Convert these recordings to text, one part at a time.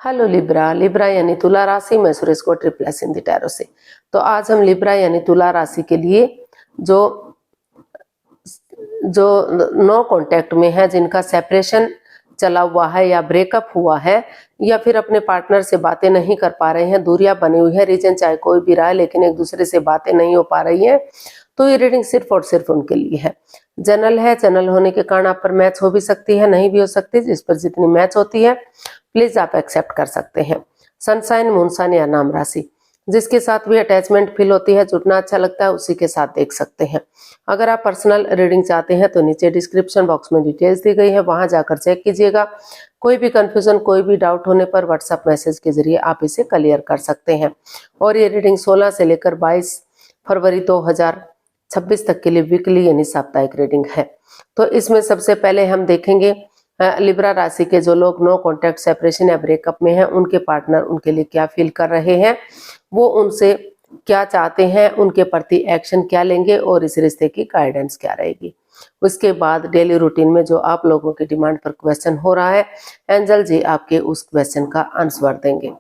Hello Libra. Libra यानी तुला राशि। मैं सुरेश को ट्रिपल एस हिंदी टैरो से। तो आज हम लिब्रा यानी तुला राशि के लिए जो नो कांटेक्ट में है, जिनका सेपरेशन चला हुआ है या ब्रेकअप हुआ है या फिर अपने पार्टनर से बातें नहीं कर पा रहे हैं, दूरियां बनी हुई है, रीजन चाहे कोई भी रहा है लेकिन एक दूसरे से बातें नहीं हो पा रही है, तो ये रीडिंग सिर्फ और सिर्फ उनके लिए है। जनरल है। जनरल होने के कारण आप पर मैच हो भी सकती है, नहीं भी हो सकती। जिस पर जितनी मैच होती है प्लीज आप एक्सेप्ट कर सकते हैं। सनसाइन, मूनसाइन या नाम राशि, जिसके साथ भी अटैचमेंट फील होती है, जुड़ना अच्छा लगता है, उसी के साथ देख सकते हैं। अगर आप पर्सनल रीडिंग चाहते हैं तो नीचे डिस्क्रिप्शन बॉक्स में डिटेल्स दी गई है, वहां जाकर चेक कीजिएगा। कोई भी कंफ्यूजन, कोई भी डाउट होने पर व्हाट्सएप मैसेज के जरिए आप इसे क्लियर कर सकते हैं। और ये रीडिंग 16 से लेकर 22 फरवरी 2026 तक के लिए वीकली यानी साप्ताहिक रीडिंग है। तो इसमें सबसे पहले हम देखेंगे लिब्रा राशि के जो लोग नो कॉन्टैक्ट, सेपरेशन या ब्रेकअप में हैं, उनके पार्टनर उनके लिए क्या फील कर रहे हैं, वो उनसे क्या चाहते हैं, उनके प्रति एक्शन क्या लेंगे और इस रिश्ते की गाइडेंस क्या रहेगी। उसके बाद डेली रूटीन में जो आप लोगों की डिमांड पर क्वेश्चन हो रहा है, एंजल जी आपके उस क्वेश्चन का आंसर देंगे।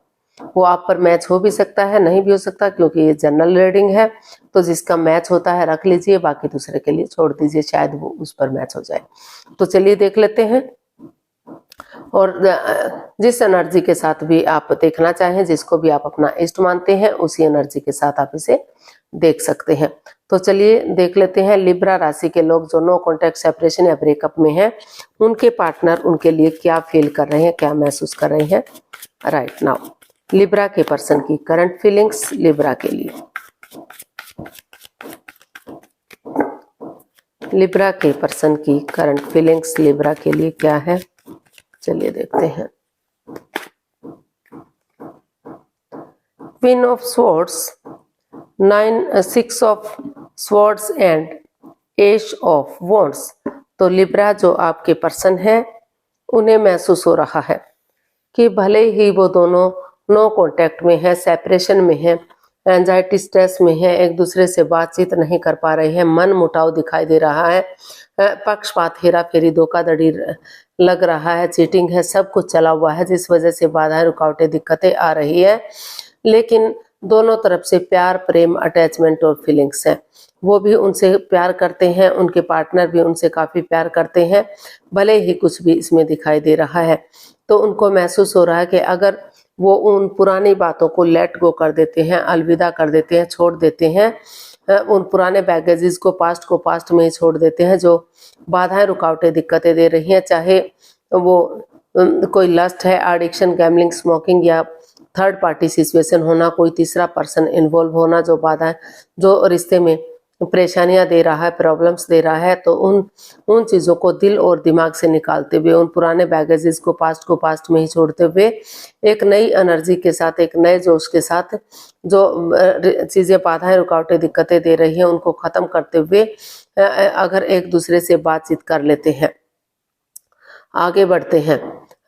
वो आप पर मैच हो भी सकता है, नहीं भी हो सकता, क्योंकि ये जनरल रीडिंग है। तो जिसका मैच होता है रख लीजिए, बाकी दूसरे के लिए छोड़ दीजिए, शायद वो उस पर मैच हो जाए। तो चलिए देख लेते हैं। और जिस एनर्जी के साथ भी आप देखना चाहें, जिसको भी आप अपना इष्ट मानते हैं, उसी एनर्जी के साथ आप इसे देख सकते हैं। तो चलिए देख लेते हैं लिब्रा राशि के लोग जो नो कॉन्टैक्ट, सेपरेशन या ब्रेकअप में हैं, उनके पार्टनर उनके लिए क्या फील कर रहे हैं, क्या महसूस कर रहे हैं राइट नाउ। लिब्रा के पर्सन की करंट फीलिंग्स लिब्रा के लिए। लिब्रा के पर्सन की करंट फीलिंग्स लिब्रा के लिए क्या है, चलिए देखते हैं। Queen of swords, 6 of swords and ace of wands. तो लिब्रा जो आपके पर्सन है, उन्हें महसूस हो रहा है कि भले ही वो दोनों नो कांटेक्ट में है, सेपरेशन में है, एंजाइटी स्ट्रेस में है, एक दूसरे से बातचीत नहीं कर पा रहे हैं, मन मुटाव दिखाई दे रहा है, पक्षपात, हेरा फेरी, धोखाधड़ी लग रहा है, चीटिंग है, सब कुछ चला हुआ है, जिस वजह से बाधाएं, रुकावटें, दिक्कतें आ रही है। लेकिन दोनों तरफ से प्यार, प्रेम, अटैचमेंट और फीलिंग्स है। वो भी उनसे प्यार करते हैं, उनके पार्टनर भी उनसे काफी प्यार करते हैं, भले ही कुछ भी इसमें दिखाई दे रहा है। तो उनको महसूस हो रहा है कि अगर वो उन पुरानी बातों को लेट गो कर देते हैं, अलविदा कर देते हैं, छोड़ देते हैं, उन पुराने बैगेजेस को पास्ट में ही छोड़ देते हैं, जो बाधाएं, रुकावटें, दिक्कतें दे रही हैं, चाहे वो कोई लस्ट है, एडिक्शन, गैम्बलिंग, स्मोकिंग या थर्ड पार्टी सिचुएशन होना, कोई तीसरा पर्सन इन्वॉल्व होना, जो बाधाएं, जो रिश्ते में परेशानियां दे रहा है, प्रॉब्लम्स दे रहा है, तो उन चीज़ों को दिल और दिमाग से निकालते हुए, उन पुराने बैगेजेस को पास्ट में ही छोड़ते हुए, एक नई एनर्जी के साथ, एक नए जोश के साथ जो चीज़ें, बाधाएं, रुकावटें, दिक्कतें दे रही हैं, उनको ख़त्म करते हुए अगर एक दूसरे से बातचीत कर लेते हैं, आगे बढ़ते हैं,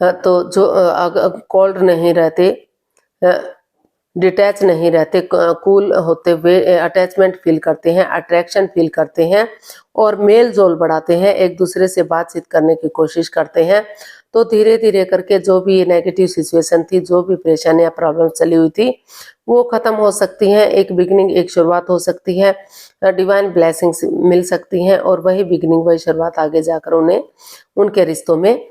तो जो कोल्ड नहीं रहते, डिटैच नहीं रहते, कूल होते हुए अटैचमेंट फील करते हैं, अट्रैक्शन फील करते हैं और मेल जोल बढ़ाते हैं, एक दूसरे से बातचीत करने की कोशिश करते हैं, तो धीरे धीरे करके जो भी नेगेटिव सिचुएशन थी, जो भी परेशानियां, प्रॉब्लम चली हुई थी, वो खत्म हो सकती हैं। एक बिगिनिंग, एक शुरुआत हो सकती है, डिवाइन ब्लेसिंग्स मिल सकती हैं और वही बिगिनिंग, वही शुरुआत आगे जाकर उन्हें उनके रिश्तों में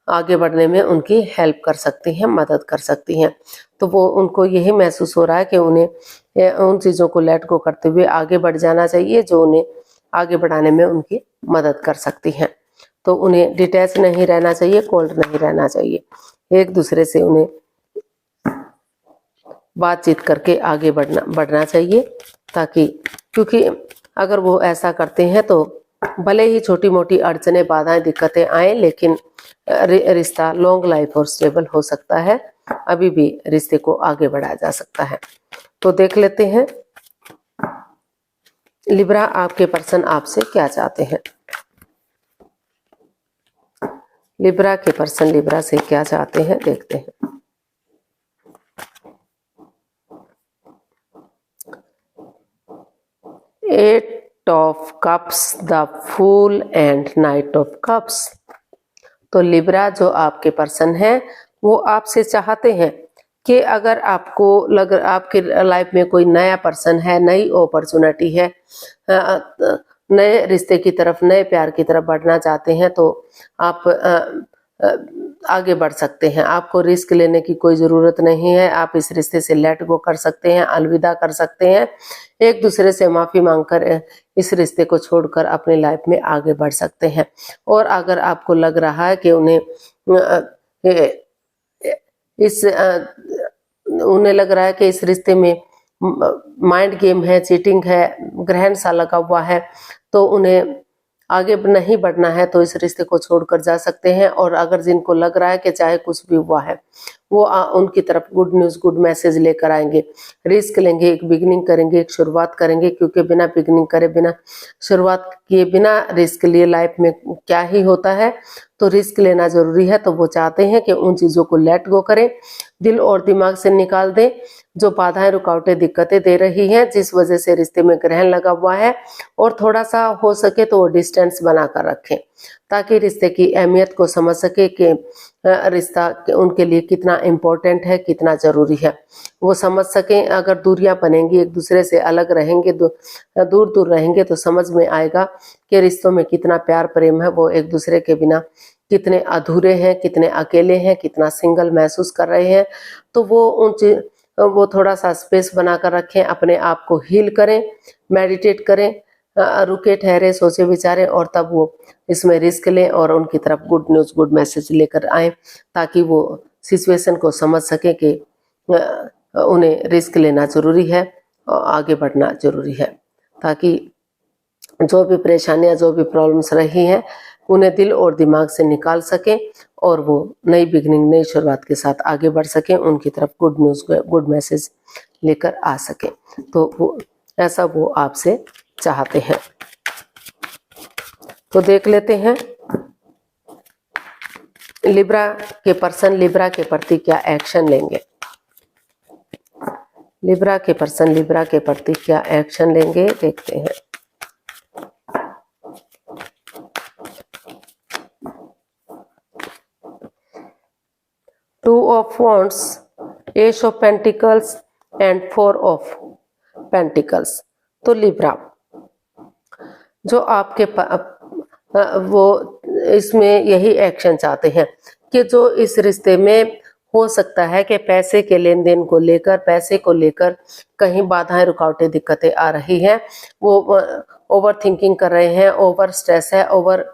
आगे बढ़ने में उनकी हेल्प कर सकती हैं, मदद कर सकती हैं। तो वो उनको यही महसूस हो रहा है कि उन्हें उन चीज़ों को लेट गो करते हुए आगे बढ़ जाना चाहिए, जो उन्हें आगे बढ़ाने में उनकी मदद कर सकती हैं। तो उन्हें डिटैच नहीं रहना चाहिए, कोल्ड नहीं रहना चाहिए, एक दूसरे से उन्हें बातचीत करके आगे बढ़ना चाहिए, ताकि, क्योंकि अगर वो ऐसा करते हैं तो भले ही छोटी मोटी अड़चनें, बाधाएं, दिक्कतें आए, लेकिन रिश्ता लॉन्ग लाइफ और स्टेबल हो सकता है, अभी भी रिश्ते को आगे बढ़ाया जा सकता है। तो देख लेते हैं लिब्रा, आपके पर्सन आपसे क्या चाहते हैं। लिब्रा के पर्सन लिब्रा से क्या चाहते हैं, देखते हैं। Eight of cups, the fool and knight of cups. तो लिब्रा जो आपके पर्सन है, वो आपसे चाहते हैं कि अगर आपको आपके लाइफ में कोई नया पर्सन है, नई अपॉर्चुनिटी है, नए रिश्ते की तरफ, नए प्यार की तरफ बढ़ना चाहते हैं, तो आप आगे बढ़ सकते हैं। आपको रिस्क लेने की कोई ज़रूरत नहीं है। आप इस रिश्ते से लेट गो कर सकते हैं, अलविदा कर सकते हैं। एक दूसरे से माफ़ी मांगकर इस रिश्ते को छोड़कर अपनी लाइफ में आगे बढ़ सकते हैं। और अगर आपको लग रहा है कि उन्हें लग रहा है कि इस रिश्ते में माइंड गेम है, चीटिंग है, ग्रहण सा लगा हुआ है, तो उन्हें आगे नहीं बढ़ना है, तो इस रिश्ते को छोड़कर जा सकते हैं। और अगर जिनको लग रहा है कि चाहे कुछ भी हुआ है, वो उनकी तरफ गुड न्यूज़, गुड मैसेज लेकर आएंगे, रिस्क लेंगे, एक बिगिनिंग करेंगे, एक शुरुआत करेंगे, क्योंकि बिना बिगिनिंग करे, बिना शुरुआत किए, बिना रिस्क लिए लाइफ में क्या ही होता है। तो रिस्क लेना जरूरी है। तो वो चाहते हैं कि उन चीज़ों को लेट गो करें, दिल और दिमाग से निकाल दें जो बाधाएं, रुकावटें, दिक्कतें दे रही हैं, जिस वजह से रिश्ते में ग्रहण लगा हुआ है। और थोड़ा सा हो सके तो वो डिस्टेंस बनाकर रखें, ताकि रिश्ते की अहमियत को समझ सके कि रिश्ता उनके लिए कितना इम्पोर्टेंट है, कितना ज़रूरी है, वो समझ सकें। अगर दूरियां बनेंगी, एक दूसरे से अलग रहेंगे, दूर दूर रहेंगे, तो समझ में आएगा कि रिश्तों में कितना प्यार प्रेम है, वो एक दूसरे के बिना कितने अधूरे हैं, कितने अकेले हैं, कितना सिंगल महसूस कर रहे हैं। तो वो थोड़ा सा स्पेस बनाकर रखें, अपने आप को हील करें, मेडिटेट करें, रुके ठहरे, सोचे विचारें, और तब वो इसमें रिस्क लें और उनकी तरफ गुड न्यूज़, गुड मैसेज लेकर आएँ, ताकि वो सिचुएशन को समझ सके कि उन्हें रिस्क लेना ज़रूरी है और आगे बढ़ना ज़रूरी है, ताकि जो भी परेशानियां, जो भी प्रॉब्लम्स रही हैं, उन्हें दिल और दिमाग से निकाल सकें और वो नई बिगनिंग, नई शुरुआत के साथ आगे बढ़ सकें, उनकी तरफ गुड न्यूज़, गुड मैसेज लेकर आ सकें। तो वो ऐसा वो आपसे चाहते हैं। तो देख लेते हैं लिब्रा के पर्सन लिब्रा के प्रति क्या एक्शन लेंगे। लिब्रा के पर्सन लिब्रा के प्रति क्या एक्शन लेंगे, देखते हैं। Two of wands, S of pentacles and 4 of pentacles. तो लिब्रा जो आपके वो इसमें यही एक्शन चाहते हैं कि जो इस रिश्ते में हो सकता है कि पैसे के लेन देन को लेकर, पैसे को लेकर कहीं बाधाएं, रुकावटें, दिक्कतें आ रही हैं, वो ओवर थिंकिंग कर रहे हैं, ओवर स्ट्रेस है, ओवर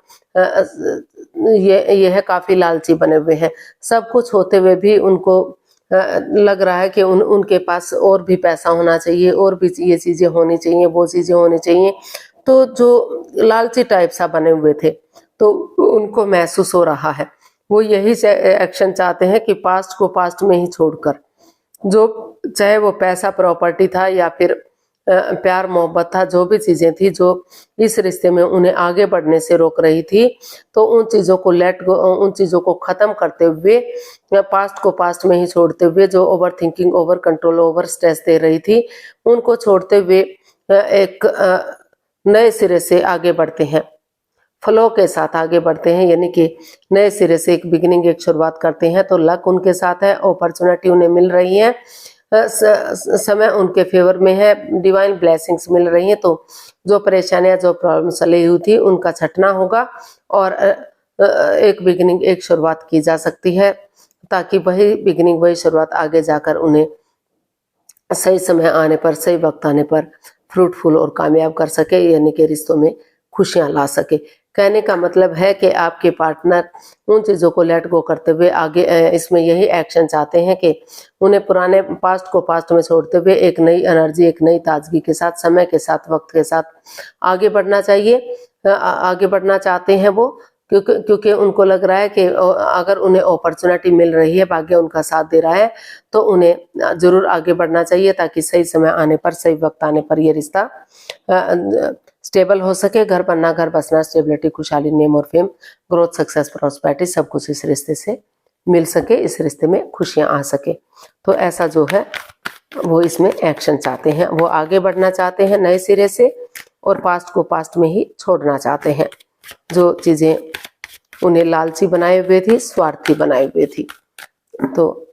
ये है, काफ़ी लालची बने हुए हैं। सब कुछ होते हुए भी उनको लग रहा है कि उनके पास और भी पैसा होना चाहिए, और भी ये चीज़ें होनी चाहिए, वो चीज़ें होनी चाहिए। तो जो लालची टाइप सा बने हुए थे, तो उनको महसूस हो रहा है, वो यही से एक्शन चाहते हैं कि पास्ट को पास्ट में ही छोड़कर, जो चाहे वो पैसा, प्रॉपर्टी था, या फिर प्यार मोहब्बत था, जो भी चीज़ें थी जो इस रिश्ते में उन्हें आगे बढ़ने से रोक रही थी, तो उन चीज़ों को उन चीज़ों को ख़त्म करते हुए, पास्ट को पास्ट में ही छोड़ते हुए, जो over thinking, over control, over stress दे रही थी, उनको छोड़ते हुए एक नए सिरे से आगे बढ़ते हैं, फ्लो के साथ आगे बढ़ते हैं, यानी कि नए सिरे से एक बिगिनिंग, एक शुरुआत करते हैं। तो लक उनके साथ है, अपॉर्चुनिटी उन्हें मिल रही है, समय उनके फेवर में है, डिवाइन ब्लेसिंग्स मिल रही हैं। तो जो परेशानियां, जो प्रॉब्लम चली हुई थी, उनका छटना होगा और एक बिगिनिंग, एक शुरुआत की जा सकती है, ताकि वही बिगिनिंग, वही शुरुआत आगे जाकर उन्हें सही समय आने पर, सही वक्त आने पर फ्रूटफुल और कामयाब कर सके, यानी कि रिश्तों में खुशियां ला सके। कहने का मतलब है कि आपके पार्टनर उन चीज़ों को लेट गो करते हुए आगे इसमें यही एक्शन चाहते हैं कि उन्हें पुराने पास्ट को पास्ट में छोड़ते हुए एक नई एनर्जी, एक नई ताजगी के साथ, समय के साथ, वक्त के साथ आगे बढ़ना चाहिए, आगे बढ़ना चाहते हैं वो, क्योंकि उनको लग रहा है कि अगर उन्हें अपॉर्चुनिटी मिल रही है, भाग्य उनका साथ दे रहा है, तो उन्हें ज़रूर आगे बढ़ना चाहिए, ताकि सही समय आने पर, सही वक्त आने पर ये रिश्ता स्टेबल हो सके। घर बनना, घर बसना, स्टेबिलिटी, खुशहाली, नेम और फेम, ग्रोथ, सक्सेस, प्रॉस्पेरिटी, सब कुछ इस रिश्ते से मिल सके, इस रिश्ते में खुशियां आ सके। तो ऐसा जो है वो इसमें एक्शन चाहते हैं, वो आगे बढ़ना चाहते हैं नए सिरे से, और पास्ट को पास्ट में ही छोड़ना चाहते हैं, जो चीज़ें उन्हें लालची बनाए हुए थी, स्वार्थी बनाए हुए थी, तो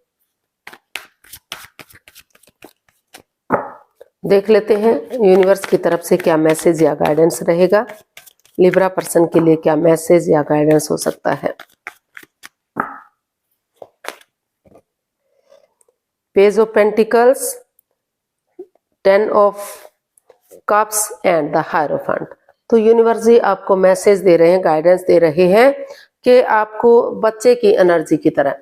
देख लेते हैं यूनिवर्स की तरफ से क्या मैसेज या गाइडेंस रहेगा, लिब्रा पर्सन के लिए क्या मैसेज या गाइडेंस हो सकता है। Page of pentacles, 10 of cups and the hierophant. तो यूनिवर्स जी आपको मैसेज दे रहे हैं, गाइडेंस दे रहे हैं कि आपको बच्चे की एनर्जी की तरह,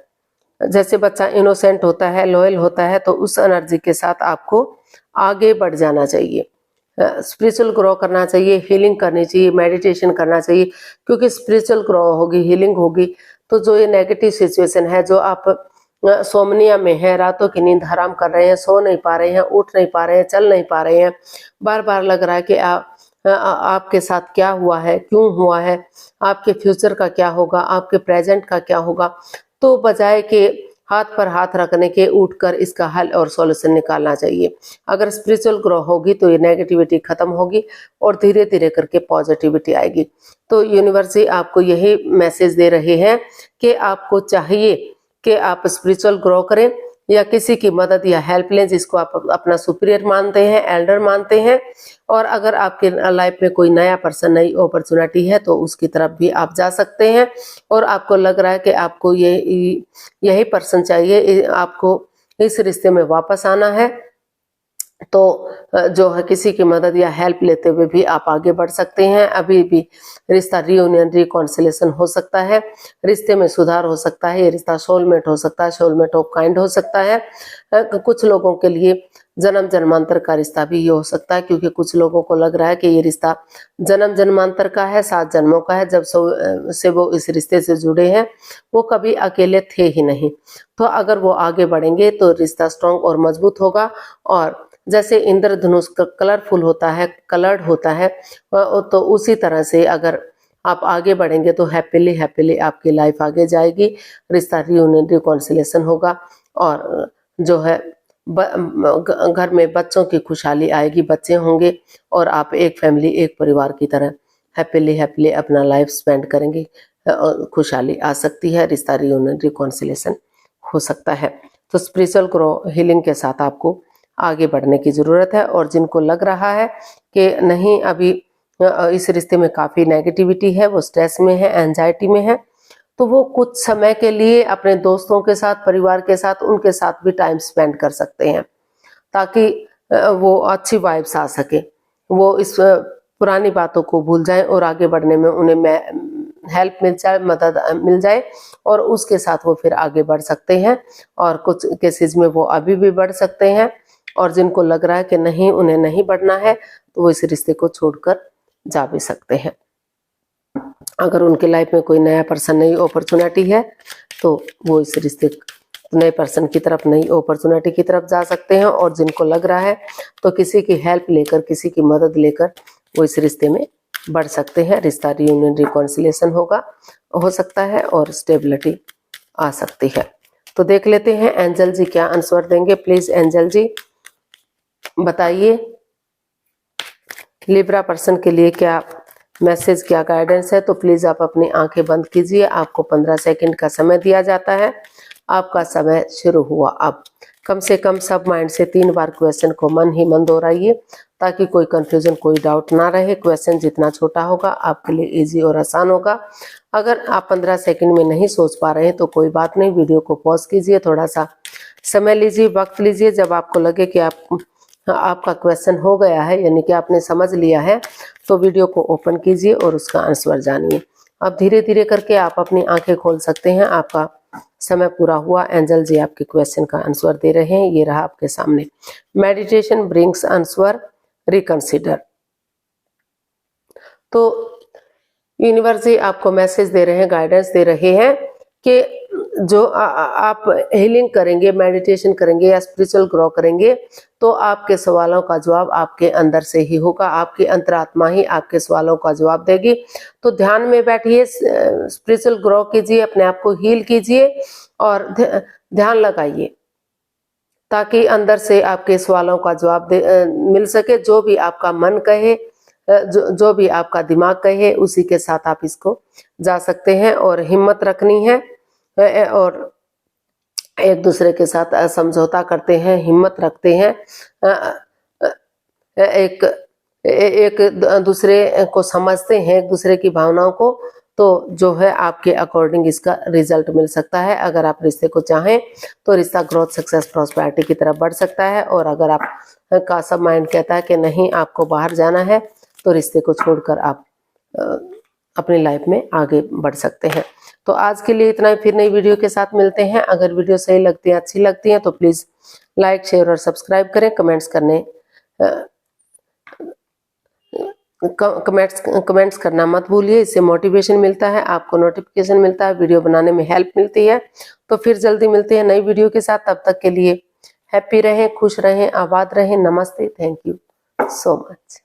जैसे बच्चा इनोसेंट होता है, लॉयल होता है, तो उस एनर्जी के साथ आपको आगे बढ़ जाना चाहिए, स्पिरिचुअल ग्रो करना चाहिए, हीलिंग करनी चाहिए, मेडिटेशन करना चाहिए, क्योंकि स्पिरिचुअल ग्रो होगी, हीलिंग होगी, तो जो ये नेगेटिव सिचुएशन है, जो आप सोमनिया में है, रातों की नींद हराम कर रहे हैं, सो नहीं पा रहे हैं, उठ नहीं पा रहे हैं, चल नहीं पा रहे हैं, बार बार लग रहा है कि आपके साथ क्या हुआ है, क्यों हुआ है, आपके फ्यूचर का क्या होगा, आपके प्रेजेंट का क्या होगा, तो बजाय के हाथ पर हाथ रखने के उठकर इसका हल और सॉल्यूशन निकालना चाहिए। अगर स्पिरिचुअल ग्रो होगी तो ये नेगेटिविटी खत्म होगी और धीरे धीरे करके पॉजिटिविटी आएगी। तो यूनिवर्स आपको यही मैसेज दे रहे हैं कि आपको चाहिए कि आप स्पिरिचुअल ग्रो करें या किसी की मदद या हेल्प लें, जिसको आप अपना सुपीरियर मानते हैं, एल्डर मानते हैं, और अगर आपके लाइफ में कोई नया पर्सन, नई अपॉर्चुनिटी है तो उसकी तरफ भी आप जा सकते हैं, और आपको लग रहा है कि आपको यही पर्सन चाहिए, आपको इस रिश्ते में वापस आना है, तो जो है किसी की मदद या हेल्प लेते हुए भी आप आगे बढ़ सकते हैं। अभी भी रिश्ता रियूनियन, रिकॉन्सिलेशन हो सकता है, रिश्ते में सुधार हो सकता है, ये रिश्ता सोलमेट हो सकता है, सोलमेट ऑफ काइंड हो सकता है। कुछ लोगों के लिए जन्म जन्मांतर का रिश्ता भी ये हो सकता है, क्योंकि कुछ लोगों को लग रहा है कि ये रिश्ता जन्म जन्मांतर का है, 7 जन्मों का है, जब से वो इस रिश्ते से जुड़े हैं वो कभी अकेले थे ही नहीं। तो अगर वो आगे बढ़ेंगे तो रिश्ता स्ट्रॉन्ग और मजबूत होगा, और जैसे इंद्रधनुष का कलरफुल होता है, कलर्ड होता है, तो उसी तरह से अगर आप आगे बढ़ेंगे तो हैप्पीली आपकी लाइफ आगे जाएगी, रिश्ता रियूनियन, रिकॉन्सिलेशन होगा, और जो है घर में बच्चों की खुशहाली आएगी, बच्चे होंगे और आप एक फैमिली, एक परिवार की तरह हैप्पीली अपना लाइफ स्पेंड करेंगे, खुशहाली आ सकती है, रिश्ता रियूनियन, रिकॉन्सिलेशन हो सकता है। तो स्पिरिचुअल ग्रो, हीलिंग के साथ आपको आगे बढ़ने की ज़रूरत है। और जिनको लग रहा है कि नहीं अभी इस रिश्ते में काफ़ी नेगेटिविटी है, वो स्ट्रेस में है, एंजाइटी में है, तो वो कुछ समय के लिए अपने दोस्तों के साथ, परिवार के साथ, उनके साथ भी टाइम स्पेंड कर सकते हैं, ताकि वो अच्छी वाइब्स आ सके, वो इस पुरानी बातों को भूल जाए और आगे बढ़ने में उन्हें हेल्प मिल जाए, मदद मिल जाए, और उसके साथ वो फिर आगे बढ़ सकते हैं, और कुछ केसेस में वो अभी भी बढ़ सकते हैं। और जिनको लग रहा है कि नहीं, उन्हें नहीं बढ़ना है, तो वो इस रिश्ते को छोड़कर जा भी सकते हैं। अगर उनके लाइफ में कोई नया पर्सन, नई अपॉर्चुनिटी है, तो वो इस रिश्ते, नए पर्सन की तरफ, नई अपॉर्चुनिटी की तरफ जा सकते हैं। और जिनको लग रहा है तो किसी की हेल्प लेकर, किसी की मदद लेकर वो इस रिश्ते में बढ़ सकते हैं, रिश्ता रियूनियन, रिकॉन्सिलेशन हो सकता है, और स्टेबिलिटी आ सकती है। तो देख लेते हैं एंजल जी क्या आंसर देंगे। प्लीज एंजल जी बताइए लिब्रा पर्सन के लिए क्या मैसेज, क्या गाइडेंस है। तो प्लीज आप अपनी आंखें बंद कीजिए, आपको 15 सेकंड का समय दिया जाता है। आपका समय शुरू हुआ। अब कम से कम सब माइंड से 3 बार क्वेश्चन को मन ही मन दोहराइए, ताकि कोई कंफ्यूजन, कोई डाउट ना रहे। क्वेश्चन जितना छोटा होगा आपके लिए इजी और आसान होगा। अगर आप 15 सेकंड में नहीं सोच पा रहे हैं तो कोई बात नहीं, वीडियो को पॉज कीजिए, थोड़ा सा समय लीजिए, वक्त लीजिए। जब आपको लगे कि आपका क्वेश्चन हो गया है, यानी कि आपने समझ लिया है, तो वीडियो को ओपन कीजिए और उसका आंसर जानिए। अब धीरे धीरे करके आप अपनी आंखें खोल सकते हैं। आपका समय पूरा हुआ। एंजल जी आपके क्वेश्चन का आंसर दे रहे हैं, ये रहा आपके सामने। Meditation brings answer, reconsider. तो यूनिवर्स जी आपको मैसेज दे रहे हैं, गाइडेंस दे रहे हैं कि जो आप हीलिंग करेंगे, मेडिटेशन करेंगे या स्पिरिचुअल ग्रो करेंगे, तो आपके सवालों का जवाब आपके अंदर से ही होगा। आपकी अंतरात्मा ही आपके सवालों का जवाब देगी। तो ध्यान में बैठिए, स्पिरिचुअल ग्रो कीजिए, अपने आप को हील कीजिए और ध्यान लगाइए, ताकि अंदर से आपके सवालों का जवाब मिल सके। जो भी आपका मन कहे, जो भी आपका दिमाग कहे, उसी के साथ आप इसको जा सकते हैं। और हिम्मत रखनी है और एक दूसरे के साथ समझौता करते हैं, हिम्मत रखते हैं, एक एक दूसरे को समझते हैं, एक दूसरे की भावनाओं को, तो जो है आपके अकॉर्डिंग इसका रिजल्ट मिल सकता है। अगर आप रिश्ते को चाहें तो रिश्ता ग्रोथ, सक्सेस, प्रॉस्पेरिटी की तरफ बढ़ सकता है। और अगर आप का सब माइंड कहता है कि नहीं आपको बाहर जाना है, तो रिश्ते को छोड़कर आप अपनी लाइफ में आगे बढ़ सकते हैं। तो आज के लिए इतना ही, फिर नई वीडियो के साथ मिलते हैं। अगर वीडियो सही लगती है, अच्छी लगती है, तो प्लीज़ लाइक, शेयर और सब्सक्राइब करें। कमेंट्स करना मत भूलिए, इससे मोटिवेशन मिलता है, आपको नोटिफिकेशन मिलता है, वीडियो बनाने में हेल्प मिलती है। तो फिर जल्दी मिलते हैं नई वीडियो के साथ। तब तक के लिए हैप्पी रहें, खुश रहें, आबाद रहें। नमस्ते, थैंक यू सो मच।